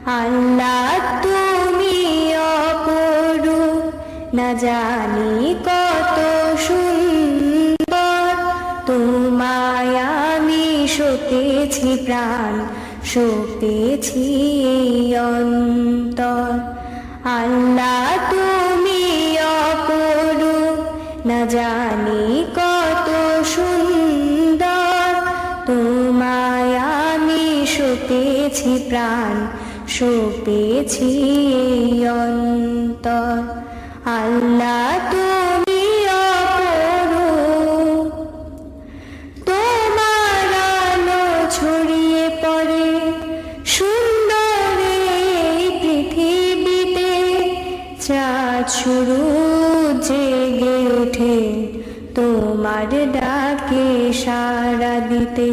আল্লাহ তুমি অপরূপ, না জানি কত সুন্দর। তোমায় আমি সপেছি প্রাণ, সপেছি অন্তর। আল্লাহ তুমি অপরূপ, না জানি কত সুন্দর। তোমায় আমি সপেছি প্রাণ, সপেছি অন্তর। আল্লাহ তুমি অপরূপ, তোমার আলো ছড়িয়ে পড়ে সুন্দর এই পৃথিবীতে। চাঁদ শুরু জেগে ওঠে তোমার ডাকে সাড়া দিতে।